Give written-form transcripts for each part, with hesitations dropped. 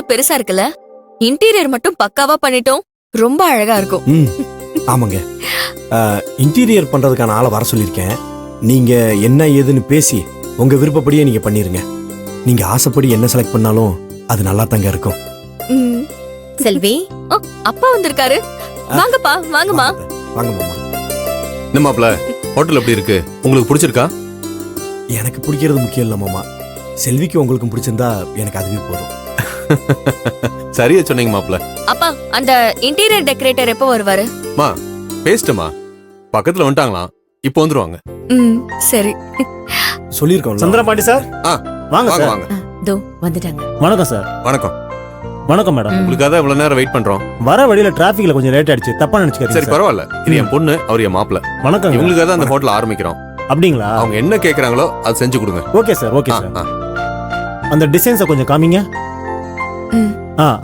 நல்லா பெருசா இருக்குல்ல? இன்டீரியர் மட்டும் பக்காவா பண்ணிட்டோம். ரொம்ப அழகா இருக்கும். ஆமாங்க. இன்டீரியர் பண்றதுக்கான ஆளை வர சொல்லியிருக்கேன். நீங்க என்ன ஏதுன்னு பேசி உங்க விருப்பப்படியே நீங்க பண்ணிருங்க. நீங்க ஆசைப்படி என்ன செலக்ட் பண்ணாலும் அது நல்லா தாங்க இருக்கும். செல்வி, அப்பா வந்திருக்காரு. வாங்கப்பா, வாங்கம்மா. வாங்க மாமா. என்ன மாப்ள, ஹோட்டல் எப்படி இருக்கு? உங்களுக்கு பிடிச்சிருக்கா? எனக்கு பிடிக்கிறது முக்கியம் இல்ல மாமா. செல்விக்கு உங்களுக்கும் பிடிச்சிருந்தா எனக்கு அதுவே போதும். சரியா சொன்னீங்க மாப்ள. அப்பா, அந்த இன்டீரியர் டெக்கரேட்டர் எப்போ வருவாரு? மா, பேசிட்டமா, பக்கத்துல வந்துட்டாங்களாம், இப்போ வந்துருவாங்க. சரி. சொல்லிருக்கோம். சந்திரபாண்டி சார், வாங்க வாங்க சார். வாங்க. தோ வந்துட்டாங்க. வணக்கம் சார். வணக்கம். வணக்கம் மேடம். உங்களுக்காக தான் இவ்வளவு நேரம் வெயிட் பண்றோம். வர வழியில டிராபிக்ல கொஞ்சம் லேட் ஆயிடுச்சு, தப்பா நினைச்சுக்காதீங்க. சரி பரவாயில்ல, இது என் பொண்ணு, அவர் என் மாப்ள. வணக்கம். இவங்களுக்காக தான் அந்த ஹோட்டல் ஆரம்பிக்கிறோம். அப்படிங்களா? அவங்க என்ன கேக்குறாங்களோ அது செஞ்சு கொடுங்க. Okay sir, okay sir. அந்த டிசைன்ஸை கொஞ்சம் காமிங்க.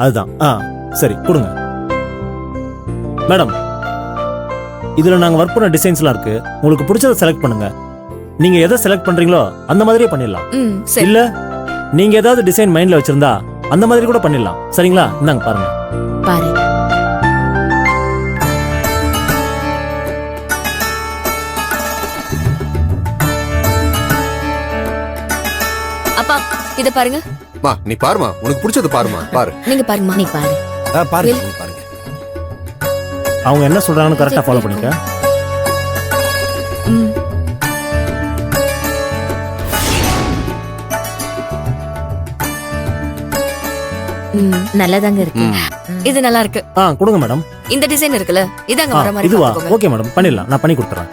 அதுதான். சரி கொடுங்க மேடம். இதுல நாங்க ஒர்க் பண்ண டிசைன்ஸ்லாம் இருக்கு. உங்களுக்கு பிடிச்சதை செலக்ட் பண்ணுங்க. நீங்க எதை செலக்ட் பண்றீங்களோ அந்த மாதிரியே பண்ணிடலாம். இல்ல நீங்க ஏதாவது டிசைன் மைண்ட்ல வச்சிருந்தா அந்த மாதிரி கூட பண்ணிடலாம். சரிங்களா? இந்தாங்க பாருங்க. பாரு. அப்பா, இத பாருங்க. மா, நீ பாருமா, உனக்கு பிடிச்சது பாருமா. பாரு. நீங்க பாருங்க. நீ பாரு. பாருங்க பாருங்க. அவங்க என்ன சொல்றாங்கன்னு கரெக்டா ஃபாலோ பண்ணிக்க. நல்லதாங்க இருக்கு. இது நல்லா இருக்கு. கொடுங்க மேடம். இந்த டிசைன் இருக்குல்ல, இதாங்க வர மாதிரி. இதுவா? ஓகே மேடம், பண்ணிடலாம். நான் பண்ணி கொடுத்துறேன்.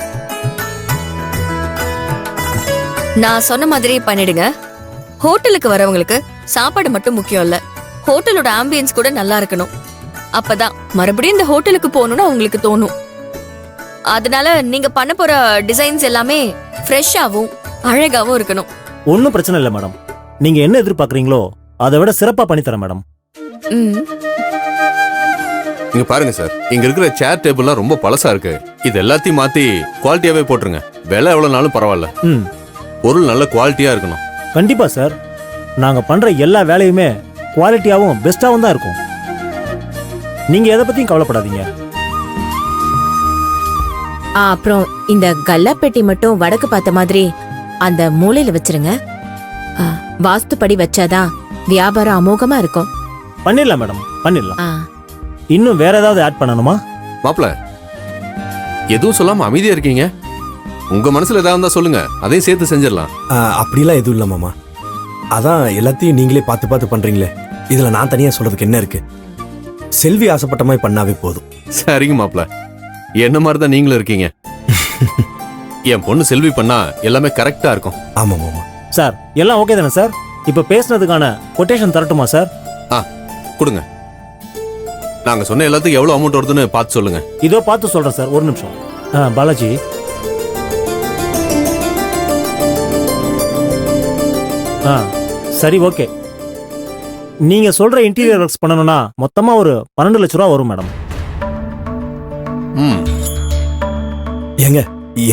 நான் சொன்ன மாதிரியே பண்ணிடுங்க. ஹோட்டலுக்கு வரவங்களுக்கு சாப்பாடு மட்டும் முக்கியம் இல்ல, ஹோட்டலோட ஆம்பியன்ஸ் கூட நல்லா இருக்கணும். அப்பதான் மறுபடியும் இந்த ஹோட்டலுக்கு போகணும்னு உங்களுக்கு தோணும். அதனால நீங்க பண்ண போற டிசைன்ஸ் எல்லாமே ஃப்ரெஷ்ஷாவும் அழகாவும் இருக்கணும். ஒன்னும் பிரச்சனை இல்லை மேடம். நீங்க என்ன எதிர்பார்க்கறீங்களோ அதை விட சிறப்பா பண்ணி தரேன் மேடம். இங்க பாருங்க சார், இங்க இருக்கிற சேர் டேபிள்லாம் ரொம்ப பழசா இருக்கு. இது எல்லாத்தையும் மாத்தி குவாலிட்டியாவே போட்டுருங்க. விலை எவ்வளவு நாளும் பரவாயில்ல, பொருள் நல்ல குவாலிட்டியா இருக்கணும். கண்டிப்பா சார். நாங்க பண்ற எல்லா வேலையுமே குவாலிட்டியாவும் பெஸ்டாவும் தான் இருக்கும். நீங்க எதை பத்தியும் கவலைப்படாதீங்க. அப்புறம் இந்த கல்லாப்பெட்டி மட்டும் வடக்கு பார்த்த மாதிரி அந்த மூலையில வச்சிருங்க. வாஸ்துப்படி வச்சாதான் வியாபாரம் அமோகமா இருக்கும். பண்ணிடலாம் மேடம், பண்ணிடலாம். இன்னும் வேற ஏதாவது ஆட் பண்ணணுமா? மாப்ள, எதுவும் சொல்லாம அமைதியா இருக்கீங்க. உங்க மனசுல ஏதாவது இருந்தா சொல்லுங்க, அதையும் சேர்த்து செஞ்சிடலாம். அப்படிலாம் எதுவும் இல்ல மாமா. அதான் எல்லாத்தையும் நீங்களே பார்த்து பார்த்து பண்றீங்களே, இதுல நான் தனியா சொல்றதுக்கு என்ன இருக்கு? செல்வி ஆசைப்பட்ட மாதிரி பண்ணாவே போதும். சரிங்க மாப்ள, என்ன மாதிரி தான் நீங்களும் இருக்கீங்க. என் பொண்ணு செல்வி பண்ணா எல்லாமே கரெக்டா இருக்கும். ஆமா மாமா. சார் எல்லாம் ஓகே தானே சார்? இப்ப பேசுனதுக்கான கொட்டேஷன் தரட்டுமா சார்? கொடுங்க. நாங்க சொன்ன எல்லாத்துக்கும் எவ்வளவு அமௌண்ட் வருதுன்னு பார்த்து சொல்லுங்க. இதோ பார்த்து சொல்றேன் சார், ஒரு நிமிஷம். பாலாஜி, சரி ஓகே. நீங்க சொல்ற இன்டீரியர் ஒர்க்ஸ் பண்ணணும்னா மொத்தமா ஒரு 12 லட்சம் ரூபா வரும் மேடம். ஏங்க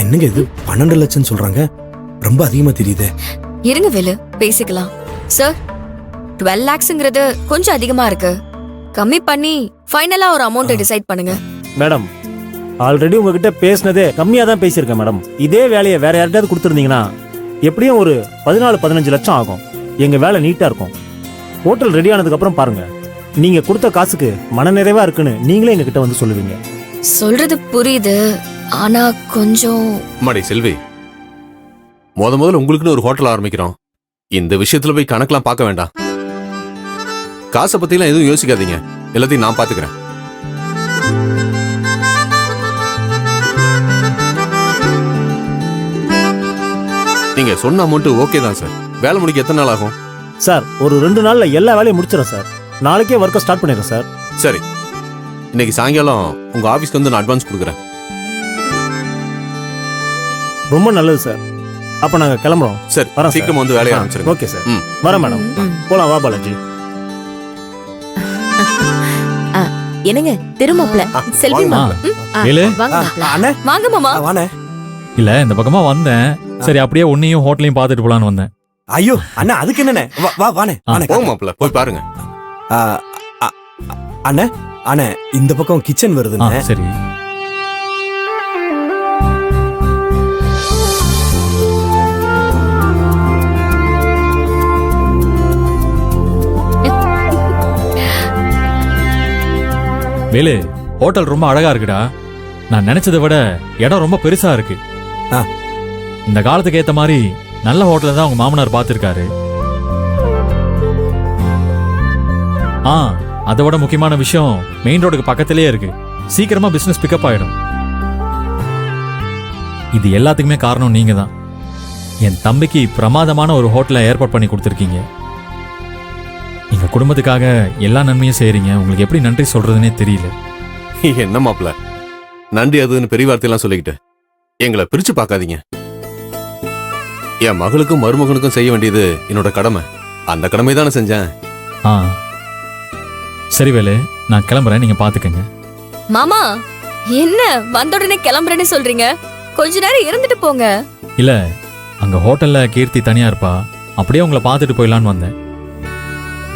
என்னங்க இது 12 லட்சம் சொல்றாங்க? ரொம்ப அதிகமா தெரியுதே. இருங்க வேலு, பேசிக்கலாம். சார், 12 lakhsங்கிறது கொஞ்சம் அதிகமா இருக்கு. கம்மி பண்ணி ஃபைனலா ஒரு அமௌண்ட் டிசைட் பண்ணுங்க. மேடம், ஆல்ரெடி உங்ககிட்ட பேசினதே கம்மியா தான் பேசியிருக்கேன் மேடம். இதே வேலையை வேற யார்கிட்டயாவது கொடுத்துருந்தீங்கன்னா எப்படியும் ஒரு 14-15 லட்சம் ஆகும். எங்க வேலை நீட்டா இருக்கும். ஹோட்டல் ரெடி ஆனதுக்கு அப்புறம் பாருங்க, நீங்க கொடுத்த காசுக்கு மனநிறைவா இருக்குன்னு நீங்களே எங்க கிட்ட வந்து சொல்லுவீங்க. சொல்றது புரியுது, ஆனா கொஞ்சம். மாடி செல்வி, முதல்ல உங்களுக்குன்னு ஒரு ஹோட்டல் ஆரம்பிக்கிறோம். இந்த விஷயத்துல போய் கணக்கெல்லாம் பார்க்க வேண்டாம். காசை பத்திலாம் எதுவும் யோசிக்காதீங்க, எல்லாத்தையும் நான் பாத்துக்கிறேன். நீங்க சொன்ன அமௌண்ட் ஓகே தான் சார். வேலை முடிக்க எத்தனை நாள் ஆகும் சார்? ஒரு 2 நாள்ல எல்லா வேலையும் முடிச்சிடறேன் சார். நாளைக்கே ஒர்க்கை ஸ்டார்ட் பண்ணிடுறேன் சார். சரி, இன்னைக்கு சாயங்காலம் உங்க ஆபீஸ்க்கு வந்து நான் அட்வான்ஸ் கொடுக்குறேன். ரொம்ப நல்லது சார். அப்ப நாங்க கிளம்புறோம். சரி, சீக்கிரம் வந்து வேலையை ஆரம்பிச்சிருங்க. ஓகே சார், வரேன் மேடம். போலாம், வா பாலாஜி. என்னங்க திரும்பல செல்வி வாங்க மாமா. இல்ல, இந்த பக்கமா வந்தேன். சரி, அப்படியே உன்னையும் ஹோட்டலையும் பாத்துட்டு போலான்னு வந்தேன். ஐயோ அண்ணா, அதுக்கு என்னண்ணே? வா வானே. போங்க மாப்ள, போய் பாருங்க. ஆ, அ- அண்ணே அண்ணே இந்த பக்கம் கிச்சன் ஆ வருதுண்ணே. சரி. வேலு, ஹோட்டல் ரொம்ப அழகா இருக்குடா. நான் நினைச்சதை விட இடம் ரொம்ப பெருசா இருக்கு. ஆ. இந்த காலத்துக்கு ஏத்த மாதிரி நல்ல ஹோட்டல் தான் உங்க மாமனார் பார்த்திருக்காரு. ஆ, அதை விட முக்கியமான விஷயம் மெயின் ரோடுக்கு பக்கத்திலேயே இருக்கு. சீக்கிரமா பிசினஸ் பிக்கப் ஆயிடும். இது எல்லாத்துக்குமே காரணம் நீங்க தான். என் தம்பிக்கு பிரமாதமான ஒரு ஹோட்டலை ஏற்பாடு பண்ணி கொடுத்துருக்கீங்க. எங்க குடும்பத்துக்காக எல்லா நன்மையும் செய்றீங்க. உங்களுக்கு எப்படி நன்றி சொல்றதுன்னே தெரியல. என்ன மாப்பிள, நன்றி அதுன்னு பெரிய வார்த்தையெல்லாம் சொல்லிக்கிட்டு எங்களை பிரிச்சு பார்க்காதீங்க. என் மகளுக்கும் மருமகனுக்கும் செய்ய வேண்டியது என்னோட கடமை. அந்த கடமை தானே செஞ்சேன். ஆ சரி வேலு, நான் கிளம்புறேன். நீங்க பாத்துக்கங்க. மாமா என்ன வந்த உடனே கிளம்புறேன்னு சொல்றீங்க? கொஞ்ச நேரம் இருந்துட்டு போங்க. இல்ல, அங்க ஹோட்டல்ல கீர்த்தி தனியா இருப்பா. அப்படியே உங்களை பார்த்துட்டு போயிடலான்னு வந்தேன்.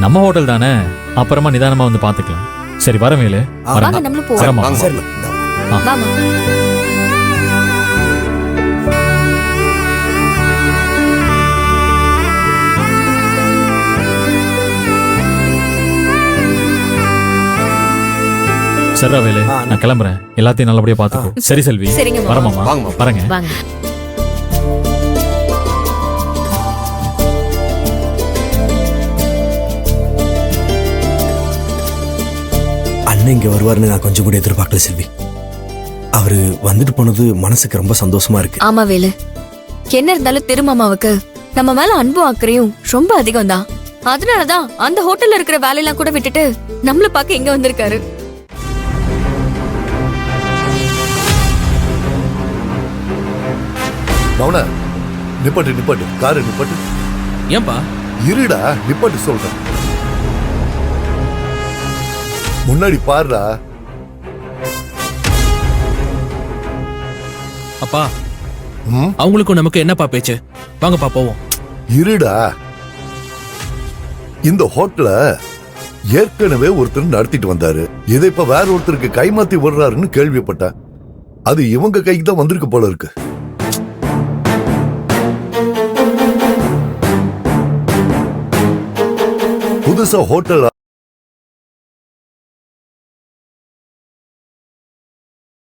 நம்ம ஹோட்டல் தானே, அப்புறமா நிதானமா வந்து பாத்துக்கலாம். சரி, வரேன் வேலு. ஆ, வாங்க நம்மளும் போவோம். வரேம்மா. வாங்க. சரிண்ணே, இந்தா. வாமா. சரிடா வேலு, ஆ, நான் கிளம்புறேன். எல்லாத்தையும் நல்லபடியா பாத்துக்கோ. சரி செல்வி, சரிங்க மாமா. வரமாமா. வாங்க மாமா. வரேங்க. வாங்க. அண்ணன் இங்க வருவாருன்னு நான் கொஞ்சம் கூட எதிர்பார்க்கல செல்வி. அவரு வந்துட்டு போனது மனசுக்கு ரொம்ப சந்தோஷமா இருக்கு. ஆமா வேலு, என்ன இருந்தாலும் திருமாமாவுக்கு நம்ம மேல அன்பும் அக்கறையும் ரொம்ப அதிகம் தான். அதனாலதான் அந்த ஹோட்டல்ல இருக்கிற வேலையெல்லாம் கூட விட்டுட்டு நம்மள பார்க்க இங்க வந்திருக்காரு. மௌன, நிப்பாட்டு நிப்பாட்டு, காரு நிப்பாட்டு. ஏன்பா? இருடா, நிப்பாட்டு சொல்றேன். முன்னாடி பாருடா. அப்பா, ம், அவங்களுக்கும் நமக்கு என்னப்பா பேச்சு? வாங்கப்பா போவோம். இருடா. இந்த ஹோட்டல ஏற்கனவே ஒருத்தர் நடத்திட்டு வந்தாரு. இதை இப்ப வேற ஒருத்தருக்கு கைமாத்தி விடுறாருன்னு கேள்விப்பட்டேன். அது இவங்க கைக்கு தான் வந்திருக்கு போல இருக்கு. புதுசா ஹோட்டல்